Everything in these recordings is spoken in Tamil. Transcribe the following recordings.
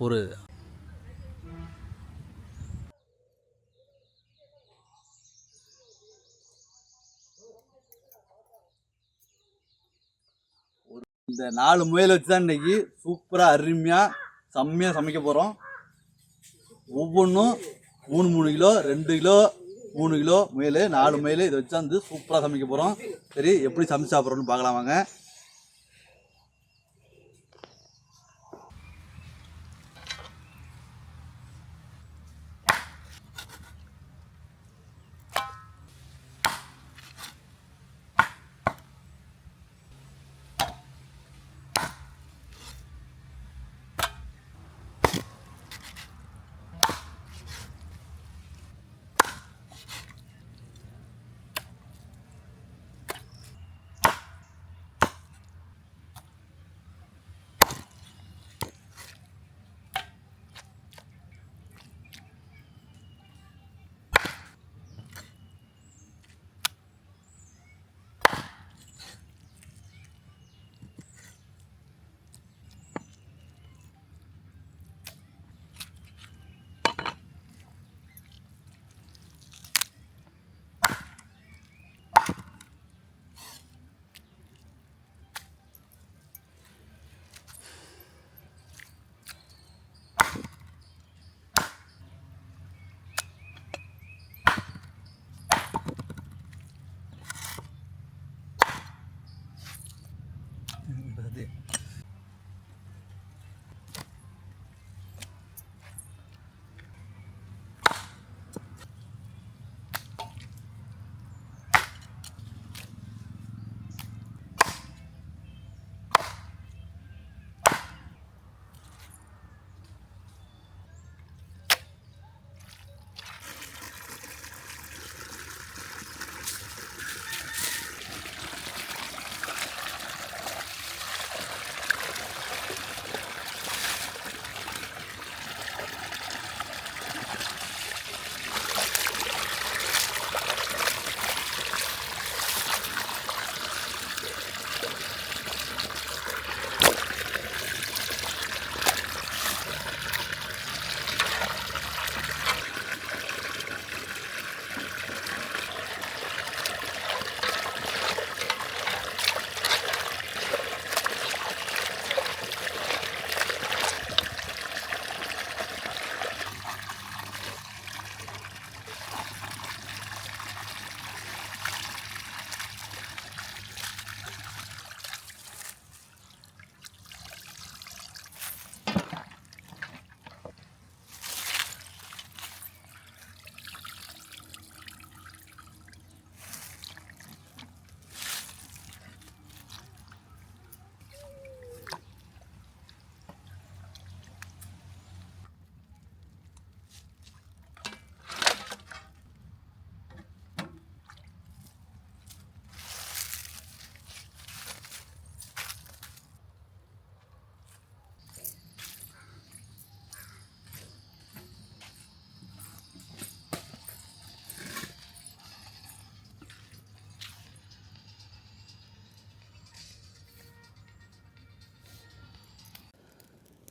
ஒரு இந்த 4 முயல் வச்சு தான் இன்னைக்கு சூப்பராக அருமையாக செம்மையாக சமைக்க போகிறோம். ஒவ்வொன்றும் 3 கிலோ 2 கிலோ 3 கிலோ முயல் 4 முயல் இதை வச்சு வந்து சூப்பராக சமைக்க போகிறோம். சரி, எப்படி சமைச்சு சாப்பிட்றோன்னு பார்க்கலாம் வாங்க.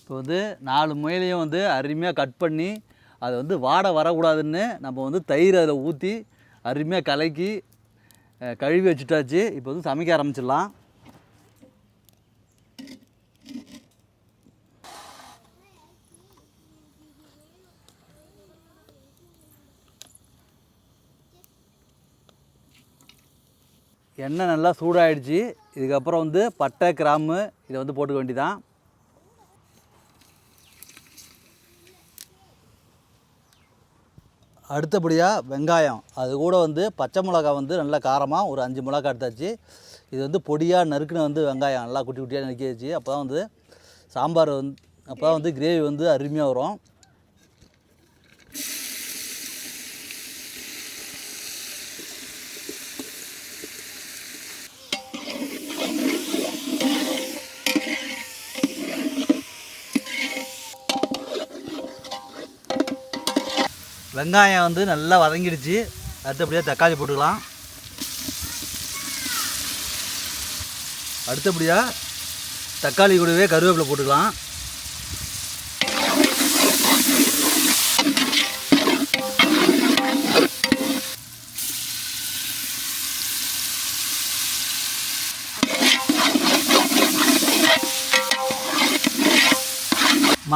இப்போ வந்து 4 முயலையும் வந்து அருமையாக கட் பண்ணி அதை வந்து வாடை வரக்கூடாதுன்னு நம்ம வந்து தயிர் அதில் ஊற்றி அருமையாக கலக்கி கழுவி வச்சுட்டாச்சு. இப்போ வந்து சமைக்க ஆரம்பிச்சிடலாம். எண்ணெய் நல்லா சூடாகிடுச்சு. இதுக்கப்புறம் வந்து பட்டை கிராம்பு இதை வந்து போட்டுக்க வேண்டியதான். அடுத்தபடியாக வெங்காயம், அது கூட வந்து பச்சை மிளகா வந்து நல்லா காரமாக ஒரு 5 மிளகா எடுத்தாச்சு. இது வந்து பொடியாக நறுக்குன்னு வந்து வெங்காயம் நல்லா குட்டி குட்டியாக நறுக்கி வச்சு அப்போ தான் வந்து சாம்பார் வந்து அப்போ தான் வந்து கிரேவி வந்து அருமையாக வரும். வெங்காயம் வந்து நல்லா வதங்கிடுச்சு. அடுத்தபடியாக தக்காளி போட்டுக்கலாம். அடுத்தபடியாக தக்காளி கூடவே கருவேப்பிலை போட்டுக்கலாம்.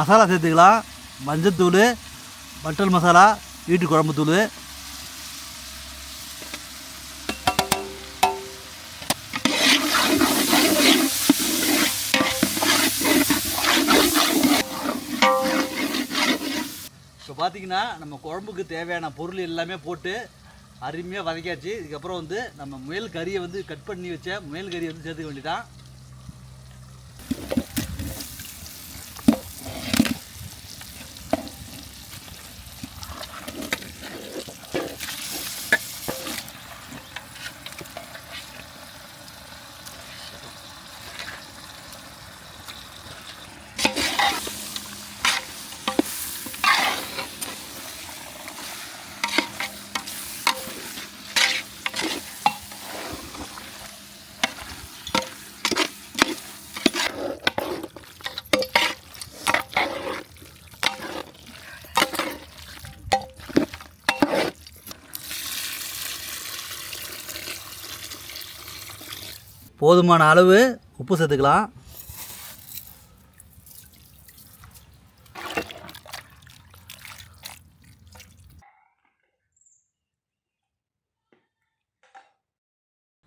மசாலா சேர்த்துக்கலாம். மஞ்சத்தூள், மட்டன் மசாலா, வீட்டு குழம்பு தூள், இப்போ பார்த்தீங்கன்னா நம்ம குழம்புக்கு தேவையான பொருள் எல்லாமே போட்டு அருமையாக வதக்கியாச்சு. இதுக்கப்புறம் வந்து நம்ம முயல் கறியை வந்து கட் பண்ணி வச்ச முயல் கறியை வந்து சேர்த்துக்க வேண்டியதான். போதுமான அளவு உப்பு சேர்த்துக்கலாம்.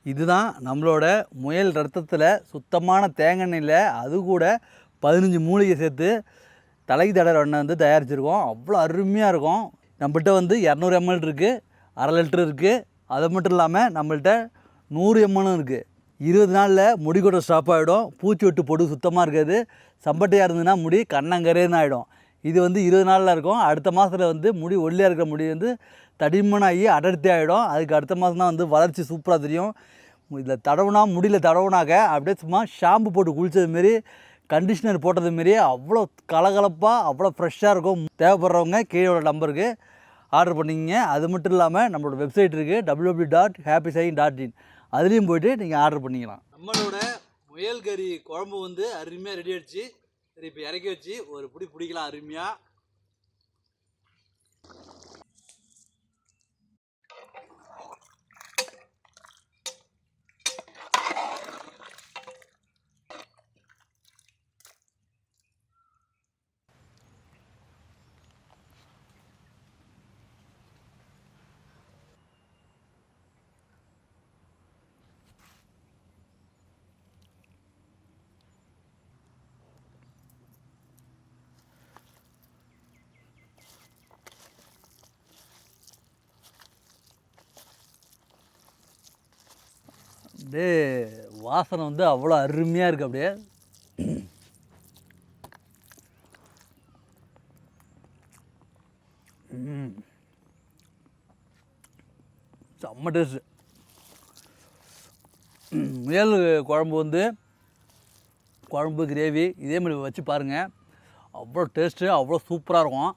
இதுதான் நம்மளோட முயல் ரத்தத்தில் சுத்தமான தேங்காய் எண்ணெயில் அது கூட 15 மூலிகை சேர்த்து தலைக்கு தடவை எண்ணெய் வந்து தயாரிச்சிருக்கோம். அவ்வளோ அருமையாக இருக்கும். நம்மள்கிட்ட வந்து 200 ml இருக்குது, அரை லிட்டர் இருக்குது. அது மட்டும் இல்லாமல் நம்மள்கிட்ட 100 ml இருக்குது. 20 நாளில் முடி கொட்ட ஸ்டாப் ஆகிடும். பூச்சி வெட்டு பொடு சுத்தமாக இருக்காது. சம்பட்டையாக இருந்ததுன்னா முடி கண்ணங்கரேன்னு ஆகிடும். இது வந்து 20 நாளில் இருக்கும். அடுத்த மாதத்தில் வந்து முடி ஒல்லியாக இருக்கிற முடி வந்து தடிமனாகி அடர்த்தி ஆகிடும். அதுக்கு அடுத்த மாதம் தான் வந்து வளர்ச்சி சூப்பராக தெரியும். இதில் தடவுனா முடியில் தடவுனாக்க அப்படியே சும்மா ஷாம்பு போட்டு குளித்தது மாரி, கண்டிஷ்னர் போட்டது மாரி அவ்வளோ கலகலப்பாக அவ்வளோ ஃப்ரெஷ்ஷாக இருக்கும். தேவைப்படுறவங்க கீழே உள்ள நம்பருக்கு ஆர்டர் பண்ணிக்கிங்க. அது மட்டும் இல்லாமல் நம்மளோட வெப்சைட் இருக்குது www.happyshine.in. அதுலேயும் போய்ட்டு நீங்கள் ஆர்டர் பண்ணிக்கலாம். நம்மளோட முயல் கறி குழம்பு வந்து அருமையாக ரெடி ஆகிடுச்சு. சரி, இப்போ இறக்கி வச்சு ஒரு பிடி பிடிக்கலாம் அருமையாக. அப்படியே வாசனை வந்து அவ்வளோ அருமையாக இருக்குது. அப்படியே செம்ம டேஸ்ட்டு. முயல் குழம்பு வந்து குழம்பு கிரேவி இதே மாதிரி வச்சு பாருங்கள். அவ்வளோ டேஸ்ட்டு, அவ்வளோ சூப்பராக இருக்கும்.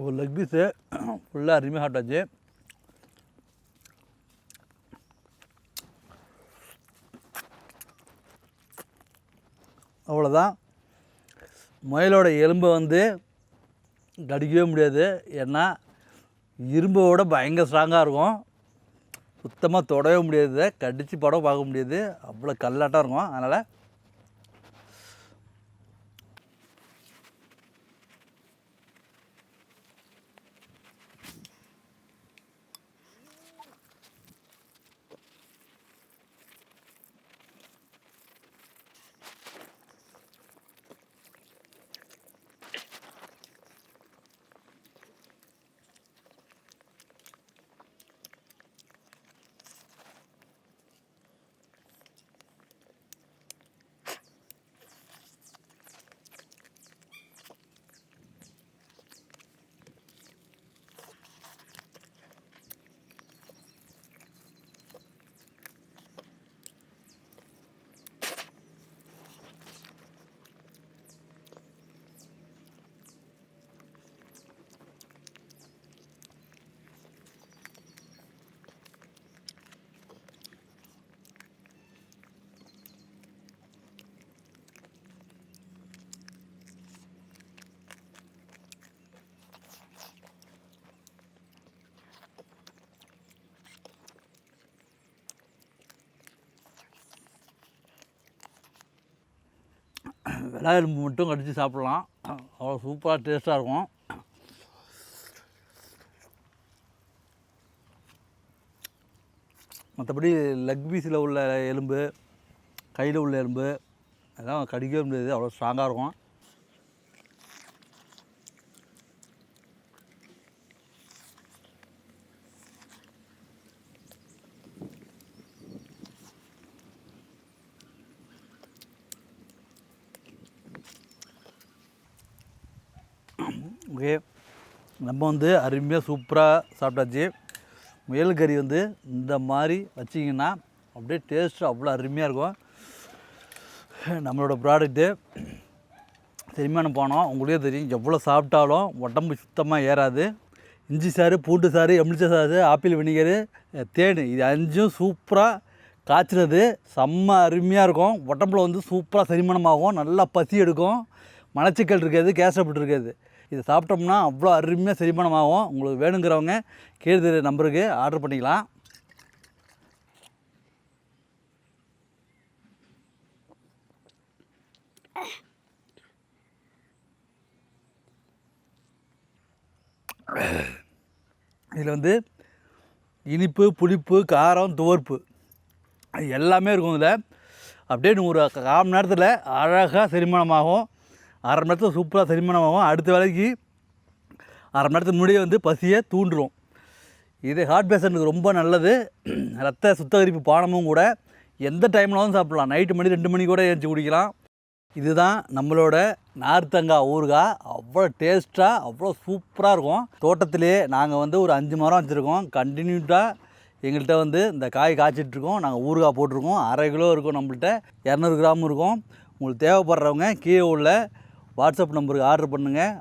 ஒரு லெக் பீஸு ஃபுல்லாக அருமையாக சாப்பிட்டாச்சு. அவ்வளோதான். முயலோட எலும்பை வந்து கடிக்கவே முடியாது. ஏன்னா இரும்போட பயங்கர ஸ்ட்ராங்காக இருக்கும். சுத்தமாக தொடவே முடியாது, கடித்து படம் பார்க்க முடியாது, அவ்வளோ கல்லாட்டம் இருக்கும். அதனால் வெள்ளை எலும்பு மட்டும் கடித்து சாப்பிட்லாம். அவ்வளோ சூப்பராக டேஸ்ட்டாக இருக்கும். மற்றபடி லெக் பீஸில் உள்ள எலும்பு, கையில் உள்ள எலும்பு அதெல்லாம் கடிக்கவே முடியாது, அவ்வளோ ஸ்ட்ராங்காக இருக்கும். ஓகே, நம்ம வந்து அருமையாக சூப்பராக சாப்பிட்டாச்சு. முயல் கறி வந்து இந்த மாதிரி வச்சிங்கன்னா அப்படியே டேஸ்ட்டு அவ்வளோ அருமையாக இருக்கும். நம்மளோட ப்ராடக்ட்டு செரிமானம் போனோம். உங்களுக்கே தெரியும், எவ்வளோ சாப்பிட்டாலும் உடம்பு சுத்தமாக ஏறாது. இஞ்சி சாறு, பூண்டு சாறு, எலுமிச்சை சாறு, ஆப்பிள் வினிகரு, தேன், இது 5 சூப்பராக காய்ச்சினது செம்ம அருமையாக இருக்கும். உடம்புல வந்து சூப்பராக செரிமானமாகும், நல்லா பசி எடுக்கும், மலச்சிக்கல் இருக்காது, கேஸ் ட்ரபிள் இருக்காது. இதை சாப்பிட்டோம்னா அவ்வளோ அருமையாக செரிமானமாகும். உங்களுக்கு வேணுங்கிறவங்க கீழே நம்பருக்கு ஆர்டர் பண்ணிக்கலாம். இதில் வந்து இனிப்பு, புளிப்பு, காரம், துவர்ப்பு எல்லாமே இருக்கும். இதில் அப்படியே ஒரு 1/4 மணி நேரத்தில் அழகாக செரிமானமாகும். 1/2 மணி நேரத்தில் சூப்பராக செரிமானமாகும். அடுத்த வேலைக்கு 1/2 மணி நேரத்துக்கு முன்னாடியே வந்து பசியை தூண்டுரும். இது ஹார்ட் பேஷண்ட்டுக்கு ரொம்ப நல்லது. ரத்த சுத்தகரிப்பு பானமும் கூட. எந்த டைம்லாவும் சாப்பிட்லாம். நைட்டு மணி 2 மணி கூட ஏஞ்சி குடிக்கலாம். இதுதான் நம்மளோட நார்த்தங்காய் ஊறுகாய். அவ்வளோ டேஸ்ட்டாக அவ்வளோ சூப்பராக இருக்கும். தோட்டத்திலே நாங்கள் வந்து ஒரு 5 மரம் வச்சுருக்கோம். கண்டினியூட்டாக எங்கள்கிட்ட வந்து இந்த காய் காய்ச்சிட்ருக்கோம். நாங்கள் ஊறுகாய் போட்டிருக்கோம். 1/2 கிலோ இருக்கும் நம்மள்கிட்ட, 200 கிராம் இருக்கும். உங்களுக்கு தேவைப்படுறவங்க கீழே உள்ள வாட்ஸ்அப் நம்பருக்கு ஆர்டர் பண்ணுங்கள்.